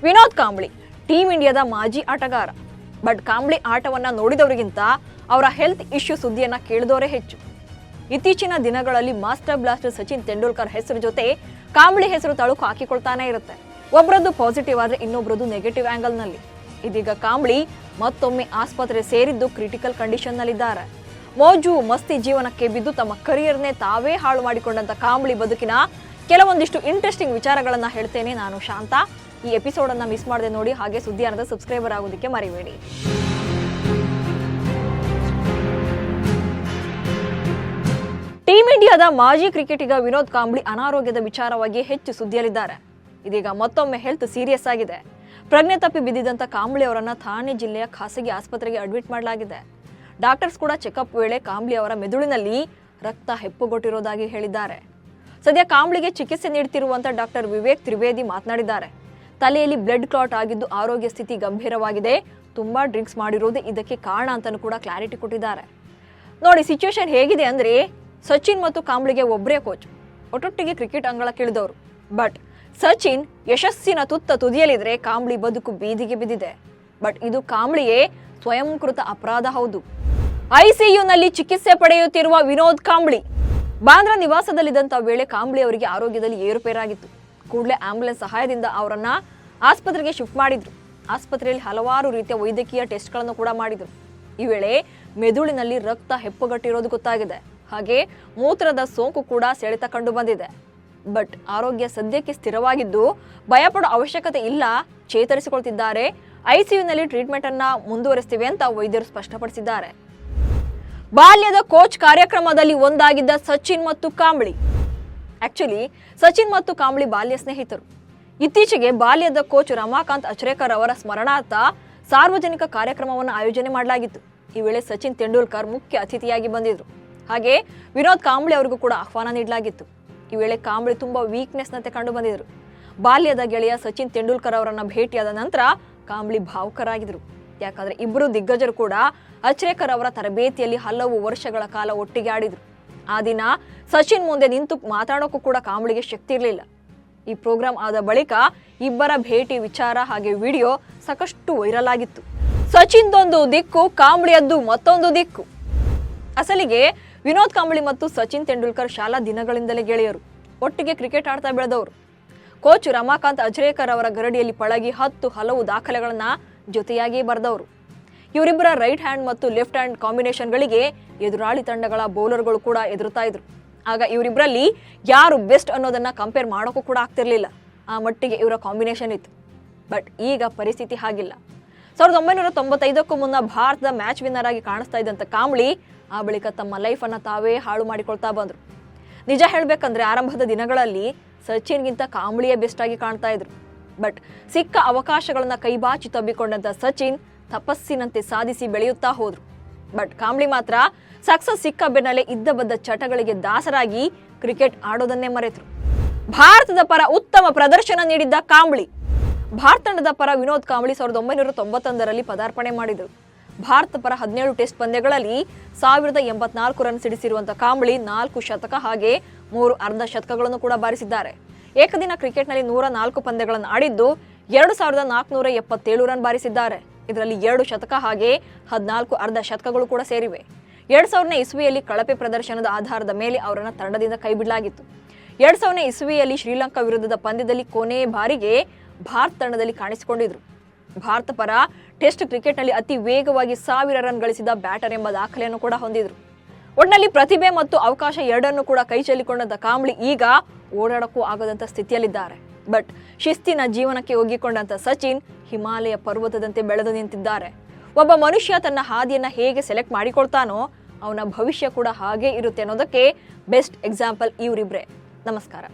Vinod Kambli team ಇಂಡಿಯಾದ ಮಾಜಿ ಆಟಗಾರ. ಬಟ್ ಕಾಂಬ್ಳಿ ಆಟವನ್ನ ನೋಡಿದವರಿಗಿಂತ ಅವರ ಹೆಲ್ತ್ ಇಶ್ಯೂ ಸುದ್ದಿಯನ್ನ ಕೇಳಿದವರೇ ಹೆಚ್ಚು. ಇತ್ತೀಚಿನ ದಿನಗಳಲ್ಲಿ ಮಾಸ್ಟರ್ ಬ್ಲಾಸ್ಟರ್ ಸಚಿನ್ ತೆಂಡೂಲ್ಕರ್ ಹೆಸರು ಜೊತೆ ಕಾಂಬ್ಳಿ ಹೆಸರು ತಳುಕು ಹಾಕಿಕೊಳ್ತಾನೆ ಇರುತ್ತೆ. ಒಬ್ಬರದ್ದು ಪಾಸಿಟಿವ್ ಆದ್ರೆ ಇನ್ನೊಬ್ಬರದ್ದು ನೆಗೆಟಿವ್ ಆಂಗಲ್ ನಲ್ಲಿ. ಇದೀಗ ಕಾಂಬ್ಳಿ ಮತ್ತೊಮ್ಮೆ ಆಸ್ಪತ್ರೆ ಸೇರಿದ್ದು ಕ್ರಿಟಿಕಲ್ ಕಂಡೀಷನ್ ನಲ್ಲಿದ್ದಾರೆ. ಮೋಜು ಮಸ್ತಿ ಜೀವನಕ್ಕೆ ಬಿದ್ದು ತಮ್ಮ ಕರಿಯರ್ನೇ ತಾವೇ ಹಾಳು ಮಾಡಿಕೊಂಡಂತ ಕಾಂಬ್ಳಿ ಬದುಕಿನ ಕೆಲವೊಂದಿಷ್ಟು ಇಂಟ್ರೆಸ್ಟಿಂಗ್ ವಿಚಾರಗಳನ್ನ ಹೇಳ್ತೇನೆ. ನಾನು ಶಾಂತ. ಈ ಎಪಿಸೋಡ್ ಅನ್ನ ಮಿಸ್ ಮಾಡದೆ ನೋಡಿ, ಹಾಗೆ ಸುದ್ದಿಯಾನದ ಸಬ್ಸ್ಕ್ರೈಬರ್ ಆಗೋದಕ್ಕೆ ಮರಿಬೇಡಿ. ಟೀಮ್ ಇಂಡಿಯಾದ ಮಾಜಿ ಕ್ರಿಕೆಟಿಗ ವಿನೋದ್ ಕಾಂಬ್ಳಿ ಅನಾರೋಗ್ಯದ ವಿಚಾರವಾಗಿ ಹೆಚ್ಚು ಸುದ್ದಿಯಲ್ಲಿದ್ದಾರೆ. ಇದೀಗ ಮತ್ತೊಮ್ಮೆ ಹೆಲ್ತ್ ಸೀರಿಯಸ್ ಆಗಿದೆ. ಪ್ರಜ್ಞೆ ತಪ್ಪಿ ಬಿದ್ದಿದ್ದಂತ ಕಾಂಬ್ಳಿ ಅವರನ್ನ ಥಾಣೆ ಜಿಲ್ಲೆಯ ಖಾಸಗಿ ಆಸ್ಪತ್ರೆಗೆ ಅಡ್ಮಿಟ್ ಮಾಡಲಾಗಿದೆ. ಡಾಕ್ಟರ್ಸ್ ಕೂಡ ಚೆಕಪ್ ವೇಳೆ ಕಾಂಬ್ಳಿ ಅವರ ಮೆದುಳಿನಲ್ಲಿ ರಕ್ತ ಹೆಪ್ಪುಗೊಟ್ಟಿರೋದಾಗಿ ಹೇಳಿದ್ದಾರೆ. ಸದ್ಯ ಕಾಂಬ್ಳಿಗೆ ಚಿಕಿತ್ಸೆ ನೀಡುತ್ತಿರುವಂತ ಡಾಕ್ಟರ್ ವಿವೇಕ್ ತ್ರಿವೇದಿ ಮಾತನಾಡಿದ್ದಾರೆ. ತಲೆಯಲ್ಲಿ ಬ್ಲಡ್ ಕ್ಲಾಟ್ ಆಗಿದ್ದು ಆರೋಗ್ಯ ಸ್ಥಿತಿ ಗಂಭೀರವಾಗಿದೆ. ತುಂಬಾ ಡ್ರಿಂಕ್ಸ್ ಮಾಡಿರೋದೇ ಇದಕ್ಕೆ ಕಾರಣ ಅಂತಾನೂ ಕೂಡ ಕ್ಲಾರಿಟಿ ಕೊಟ್ಟಿದ್ದಾರೆ. ನೋಡಿ, ಸಿಚುವೇಶನ್ ಹೇಗಿದೆ ಅಂದ್ರೆ, ಸಚಿನ್ ಮತ್ತು ಕಾಂಬ್ಳಿಗೆ ಒಬ್ಬರೇ ಕೋಚ್, ಒಟ್ಟೊಟ್ಟಿಗೆ ಕ್ರಿಕೆಟ್ ಅಂಗಳಕ್ಕಿಳಿದವರು. ಬಟ್ ಸಚಿನ್ ಯಶಸ್ಸಿನ ತುದಿಯಲ್ಲಿದ್ರೆ ಕಾಂಬ್ಳಿ ಬದುಕು ಬೀದಿಗೆ ಬಿದ್ದಿದೆ. ಬಟ್ ಇದು ಕಾಂಬ್ಳಿಯೇ ಸ್ವಯಂಕೃತ ಅಪರಾಧ ಹೌದು. ಐಸಿಯುನಲ್ಲಿ ಚಿಕಿತ್ಸೆ ಪಡೆಯುತ್ತಿರುವ ವಿನೋದ್ ಕಾಂಬ್ಳಿ ಬಾಂದ್ರಾ ನಿವಾಸದಲ್ಲಿದ್ದಂತ ವೇಳೆ ಕಾಂಬ್ಳಿ ಅವರಿಗೆ ಆರೋಗ್ಯದಲ್ಲಿ ಏರುಪೇರಾಗಿತ್ತು. ಕೂಡಲೇ ಆಂಬ್ಯುಲೆನ್ಸ್ ಸಹಾಯದಿಂದ ಅವರನ್ನ ಆಸ್ಪತ್ರೆಗೆ ಶಿಫ್ಟ್ ಮಾಡಿದ್ರು. ಆಸ್ಪತ್ರೆಯಲ್ಲಿ ಹಲವಾರು ರೀತಿಯ ವೈದ್ಯಕೀಯ ಟೆಸ್ಟ್ಗಳನ್ನು ಕೂಡ ಮಾಡಿದ್ರು. ಈ ವೇಳೆ ಮೆದುಳಿನಲ್ಲಿ ರಕ್ತ ಹೆಪ್ಪುಗಟ್ಟಿರೋದು ಗೊತ್ತಾಗಿದೆ. ಹಾಗೆ ಮೂತ್ರದ ಸೋಂಕು ಕೂಡ ಸೆಳೆತ ಕಂಡು ಬಂದಿದೆ. ಬಟ್ ಆರೋಗ್ಯ ಸದ್ಯಕ್ಕೆ ಸ್ಥಿರವಾಗಿದ್ದು ಭಯಪಡೋ ಅವಶ್ಯಕತೆ ಇಲ್ಲ, ಚೇತರಿಸಿಕೊಳ್ತಿದ್ದಾರೆ. ಐಸಿಯುನಲ್ಲಿ ಟ್ರೀಟ್ಮೆಂಟ್ ಅನ್ನ ಮುಂದುವರಿಸ್ತೀವಿ ಅಂತ ವೈದ್ಯರು ಸ್ಪಷ್ಟಪಡಿಸಿದ್ದಾರೆ. ಬಾಲ್ಯದ ಕೋಚ್ ಕಾರ್ಯಕ್ರಮದಲ್ಲಿ ಒಂದಾಗಿದ್ದ ಸಚಿನ್ ಮತ್ತು ಕಾಂಬ್ಳಿ. ಆಕ್ಚುಲಿ ಸಚಿನ್ ಮತ್ತು ಕಾಂಬ್ಳಿ ಬಾಲ್ಯ ಸ್ನೇಹಿತರು. ಇತ್ತೀಚೆಗೆ ಬಾಲ್ಯದ ಕೋಚ್ ರಮಾಕಾಂತ್ ಅಚ್ರೇಕರ್ ಅವರ ಸ್ಮರಣಾರ್ಥ ಸಾರ್ವಜನಿಕ ಕಾರ್ಯಕ್ರಮವನ್ನು ಆಯೋಜನೆ ಮಾಡಲಾಗಿತ್ತು. ಈ ವೇಳೆ ಸಚಿನ್ ತೆಂಡೂಲ್ಕರ್ ಮುಖ್ಯ ಅತಿಥಿಯಾಗಿ ಬಂದಿದ್ರು. ಹಾಗೆ ವಿನೋದ್ ಕಾಂಬ್ಳಿ ಅವರಿಗೂ ಕೂಡ ಆಹ್ವಾನ ನೀಡಲಾಗಿತ್ತು. ಈ ವೇಳೆ ಕಾಂಬ್ಳಿ ತುಂಬಾ ವೀಕ್ನೆಸ್ ನಂತೆ ಕಂಡು ಬಂದಿದ್ರು. ಬಾಲ್ಯದ ಗೆಳೆಯ ಸಚಿನ್ ತೆಂಡೂಲ್ಕರ್ ಅವರನ್ನ ಭೇಟಿಯಾದ ನಂತರ ಕಾಂಬ್ಳಿ ಭಾವುಕರಾಗಿದ್ರು. ಯಾಕಂದ್ರೆ ಇಬ್ಬರು ದಿಗ್ಗಜರು ಕೂಡ ಅಚ್ರೇಕರ್ ಅವರ ತರಬೇತಿಯಲ್ಲಿ ಹಲವು ವರ್ಷಗಳ ಕಾಲ ಒಟ್ಟಿಗೆ ಆಡಿದ್ರು. ಆ ದಿನ ಸಚಿನ್ ಮುಂದೆ ನಿಂತು ಮಾತಾಡೋಕ್ಕೂ ಕೂಡ ಕಾಂಬ್ಳಿಗೆ ಶಕ್ತಿ ಇರಲಿಲ್ಲ. ಈ ಪ್ರೋಗ್ರಾಂ ಆದ ಬಳಿಕ ಇಬ್ಬರ ಭೇಟಿ ವಿಚಾರ ಹಾಗೆ ವಿಡಿಯೋ ಸಾಕಷ್ಟು ವೈರಲ್ ಆಗಿತ್ತು. ಸಚಿನ್ದೊಂದು ದಿಕ್ಕು, ಕಾಂಬ್ಳಿಯದ್ದು ಮತ್ತೊಂದು ದಿಕ್ಕು. ಅಸಲಿಗೆ ವಿನೋದ್ ಕಾಂಬ್ಳಿ ಮತ್ತು ಸಚಿನ್ ತೆಂಡೂಲ್ಕರ್ ಶಾಲಾ ದಿನಗಳಿಂದಲೇ ಗೆಳೆಯರು, ಒಟ್ಟಿಗೆ ಕ್ರಿಕೆಟ್ ಆಡ್ತಾ ಬೆಳೆದವರು. ಕೋಚ್ ರಮಾಕಾಂತ್ ಅಚ್ರೇಕರ್ ಅವರ ಗರಡಿಯಲ್ಲಿ ಪಳಗಿ ಹಲವು ದಾಖಲೆಗಳನ್ನ ಜೊತೆಯಾಗಿ ಬರೆದವರು. ಇವರಿಬ್ಬರ ರೈಟ್ ಹ್ಯಾಂಡ್ ಮತ್ತು ಲೆಫ್ಟ್ ಹ್ಯಾಂಡ್ ಕಾಂಬಿನೇಷನ್ಗಳಿಗೆ ಎದುರಾಳಿ ತಂಡಗಳ ಬೌಲರ್ಗಳು ಕೂಡ ಎದುರುತ್ತಾ ಇದ್ರು. ಆಗ ಇವರಿಬ್ಬರಲ್ಲಿ ಯಾರು ಬೆಸ್ಟ್ ಅನ್ನೋದನ್ನ ಕಂಪೇರ್ ಮಾಡೋಕ್ಕೂ ಕೂಡ ಆಗ್ತಿರ್ಲಿಲ್ಲ. ಆ ಮಟ್ಟಿಗೆ ಇವರ ಕಾಂಬಿನೇಷನ್ ಇತ್ತು. ಬಟ್ ಈಗ ಪರಿಸ್ಥಿತಿ ಹಾಗಿಲ್ಲ. 1995ಕ್ಕೂ ಮುನ್ನ ಭಾರತದ ಮ್ಯಾಚ್ ವಿನ್ನರ್ ಆಗಿ ಕಾಣಿಸ್ತಾ ಇದ್ದಂತ ಕಾಂಬ್ಳಿ ಆ ಬಳಿಕ ತಮ್ಮ ಲೈಫ್ ಅನ್ನ ತಾವೇ ಹಾಳು ಮಾಡಿಕೊಳ್ತಾ ಬಂದ್ರು. ನಿಜ ಹೇಳ್ಬೇಕಂದ್ರೆ ಆರಂಭದ ದಿನಗಳಲ್ಲಿ ಸಚಿನ್ಗಿಂತ ಕಾಂಬ್ಳಿಯೇ ಬೆಸ್ಟ್ ಆಗಿ ಕಾಣ್ತಾ ಇದ್ರು. ಬಟ್ ಸಿಕ್ಕ ಅವಕಾಶಗಳನ್ನ ಕೈಬಾಚಿ ತಬ್ಬಿಕೊಂಡಂತ ಸಚಿನ್ ತಪಸ್ಸಿನಂತೆ ಸಾಧಿಸಿ ಬೆಳೆಯುತ್ತಾ ಹೋದ್ರು. ಬಟ್ ಕಾಂಬ್ಳಿ ಮಾತ್ರ ಸಕ್ಸಸ್ ಸಿಕ್ಕ ಬೆನ್ನಲ್ಲೇ ಇದ್ದ ಬದ್ದ ಚಟಗಳಿಗೆ ದಾಸರಾಗಿ ಕ್ರಿಕೆಟ್ ಆಡೋದನ್ನೇ ಮರೆತರು. ಭಾರತದ ಪರ ಉತ್ತಮ ಪ್ರದರ್ಶನ ನೀಡಿದ್ದ ಕಾಂಬ್ಳಿ. ಭಾರತ ತಂಡದ ಪರ ವಿನೋದ್ ಕಾಂಬ್ಳಿ 1991ರಲ್ಲಿ ಪದಾರ್ಪಣೆ ಮಾಡಿದರು. ಭಾರತ ಪರ 17 ಟೆಸ್ಟ್ ಪಂದ್ಯಗಳಲ್ಲಿ 1084 ರನ್ ಸಿಡಿಸಿರುವಂತಹ ಕಾಂಬ್ಳಿ 4 ಶತಕ ಹಾಗೆ 3 ಅರ್ಧ ಶತಕಗಳನ್ನು ಕೂಡ ಬಾರಿಸಿದ್ದಾರೆ. ಏಕದಿನ ಕ್ರಿಕೆಟ್ನಲ್ಲಿ 104 ಪಂದ್ಯಗಳನ್ನು ಆಡಿದ್ದು 2477 ರನ್ ಬಾರಿಸಿದ್ದಾರೆ. ಇದರಲ್ಲಿ 2 ಶತಕ ಹಾಗೆ 14 ಅರ್ಧ ಶತಕಗಳು ಕೂಡ ಸೇರಿವೆ. 2000ನೇ ಇಸ್ವಿಯಲ್ಲಿ ಕಳಪೆ ಪ್ರದರ್ಶನದ ಆಧಾರದ ಮೇಲೆ ಅವರನ್ನು ತಂಡದಿಂದ ಕೈಬಿಡಲಾಗಿತ್ತು. 2000ನೇ ಇಸ್ವಿಯಲ್ಲಿ ಶ್ರೀಲಂಕಾ ವಿರುದ್ಧದ ಪಂದ್ಯದಲ್ಲಿ ಕೊನೆ ಬಾರಿಗೆ ಭಾರತ ತಂಡದಲ್ಲಿ ಕಾಣಿಸಿಕೊಂಡಿದ್ರು. ಭಾರತ ಪರ ಟೆಸ್ಟ್ ಕ್ರಿಕೆಟ್ನಲ್ಲಿ ಅತಿ ವೇಗವಾಗಿ 1000 ರನ್ ಗಳಿಸಿದ ಬ್ಯಾಟರ್ ಎಂಬ ದಾಖಲೆಯನ್ನು ಕೂಡ ಹೊಂದಿದ್ರು. ಒಟ್ಟಿನಲ್ಲಿ ಪ್ರತಿಭೆ ಮತ್ತು ಅವಕಾಶ ಎರಡನ್ನೂ ಕೂಡ ಕೈ ಚೆಲ್ಲಿಕೊಂಡಂತ ಕಾಂಬ್ಳಿ ಈಗ ಓಡಾಡಕ್ಕೂ ಆಗದಂತ ಸ್ಥಿತಿಯಲ್ಲಿದ್ದಾರೆ. ಬಟ್ ಶಿಸ್ತಿನ ಜೀವನಕ್ಕೆ ಒಗ್ಗಿಕೊಂಡಂತ ಸಚಿನ್ ಹಿಮಾಲಯ ಪರ್ವತದಂತೆ ಬೆಳೆದು ನಿಂತಿದ್ದಾರೆ. ಒಬ್ಬ ಮನುಷ್ಯ ತನ್ನ ಹಾದಿಯನ್ನ ಹೇಗೆ ಸೆಲೆಕ್ಟ್ ಮಾಡಿಕೊಳ್ತಾನೋ ಅವನ ಭವಿಷ್ಯ ಕೂಡ ಹಾಗೆ ಇರುತ್ತೆ ಅನ್ನೋದಕ್ಕೆ ಬೆಸ್ಟ್ ಎಕ್ಸಾಂಪಲ್ ಇವರಿಬ್ರೆ. ನಮಸ್ಕಾರ.